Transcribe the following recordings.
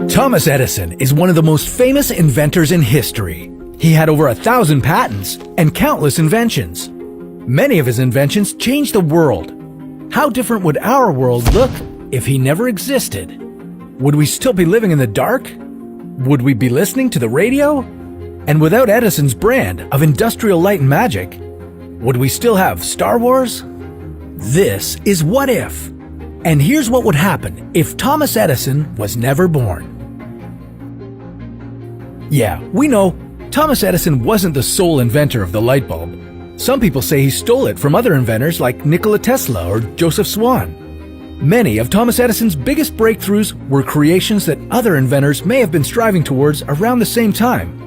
Thomas Edison is one of the most famous inventors in history. He had over 1,000 patents and countless inventions. Many of his inventions changed the world. How different would our world look if he never existed? Would we still be living in the dark? Would we be listening to the radio? And without Edison's brand of industrial light and magic, would we still have Star Wars? This is What If. And here's what would happen if Thomas Edison was never born. Yeah, we know Thomas Edison wasn't the sole inventor of the light bulb. Some people say he stole it from other inventors like Nikola Tesla or Joseph Swan. Many of Thomas Edison's biggest breakthroughs were creations that other inventors may have been striving towards around the same time.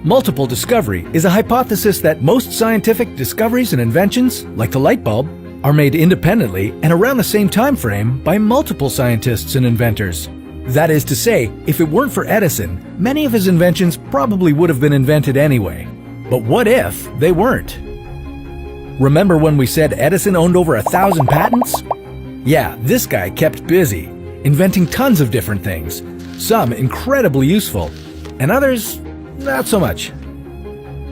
Multiple discovery is a hypothesis that most scientific discoveries and inventions, like the light bulb, are made independently and around the same time frame by multiple scientists and inventors. That is to say, if it weren't for Edison, many of his inventions probably would have been invented anyway. But what if they weren't? Remember when we said Edison owned over 1,000 patents? Yeah, this guy kept busy, inventing tons of different things, some incredibly useful, and others not so much.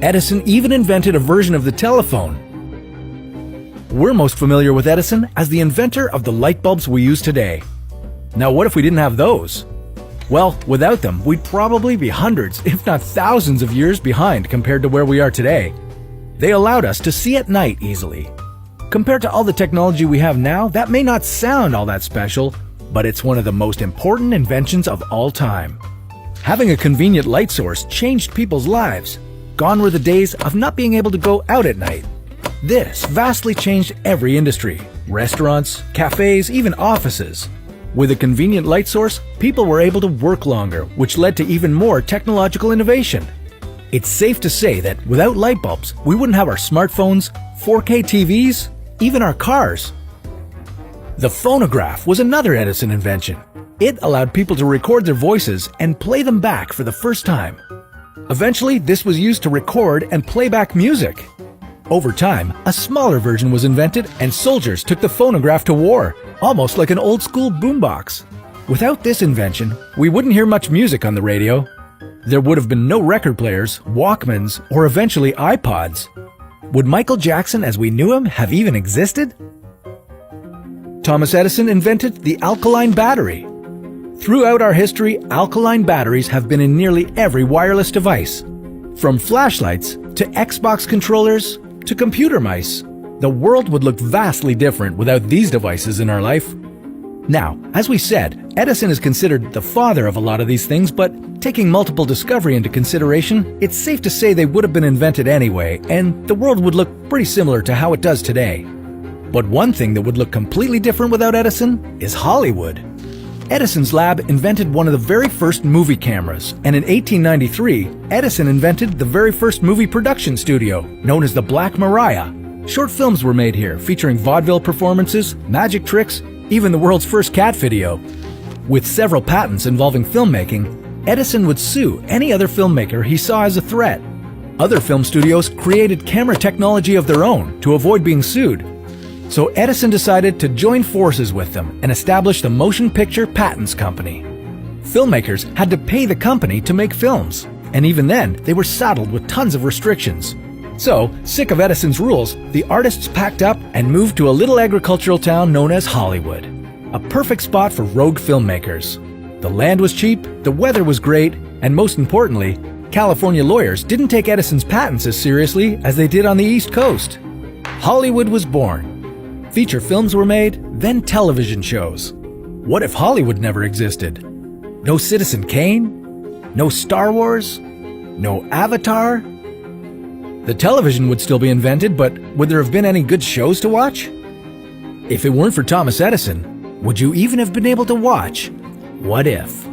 Edison even invented a version of the telephone. We're most familiar with Edison as the inventor of the light bulbs we use today. Now what if we didn't have those? Well, without them, we'd probably be hundreds, if not thousands of years behind compared to where we are today. They allowed us to see at night easily. Compared to all the technology we have now, that may not sound all that special, but it's one of the most important inventions of all time. Having a convenient light source changed people's lives. Gone were the days of not being able to go out at night. This vastly changed every industry: restaurants, cafes, even offices. With a convenient light source, people were able to work longer, which led to even more technological innovation. It's safe to say that without light bulbs, we wouldn't have our smartphones, 4K TVs, even our cars. The phonograph was another Edison invention. It allowed people to record their voices and play them back for the first time. Eventually, this was used to record and play back music. Over time, a smaller version was invented and soldiers took the phonograph to war, almost like an old-school boombox. Without this invention, we wouldn't hear much music on the radio. There would have been no record players, Walkmans, or eventually iPods. Would Michael Jackson as we knew him have even existed? Thomas Edison invented the alkaline battery. Throughout our history, alkaline batteries have been in nearly every wireless device. From flashlights to Xbox controllers to computer mice, the world would look vastly different without these devices in our life. Now, as we said, Edison is considered the father of a lot of these things, but taking multiple discovery into consideration, it's safe to say they would have been invented anyway, and the world would look pretty similar to how it does today. But one thing that would look completely different without Edison is Hollywood. Edison's lab invented one of the very first movie cameras, and in 1893, Edison invented the very first movie production studio, known as the Black Maria. Short films were made here, featuring vaudeville performances, magic tricks, even the world's first cat video. With several patents involving filmmaking, Edison would sue any other filmmaker he saw as a threat. Other film studios created camera technology of their own to avoid being sued. So Edison decided to join forces with them and establish the Motion Picture Patents Company. Filmmakers had to pay the company to make films, and even then, they were saddled with tons of restrictions. So, sick of Edison's rules, the artists packed up and moved to a little agricultural town known as Hollywood. A perfect spot for rogue filmmakers. The land was cheap, the weather was great, and most importantly, California lawyers didn't take Edison's patents as seriously as they did on the East Coast. Hollywood was born. Feature films were made, then television shows. What if Hollywood never existed? No Citizen Kane? No Star Wars? No Avatar? The television would still be invented, but would there have been any good shows to watch? If it weren't for Thomas Edison, would you even have been able to watch What If?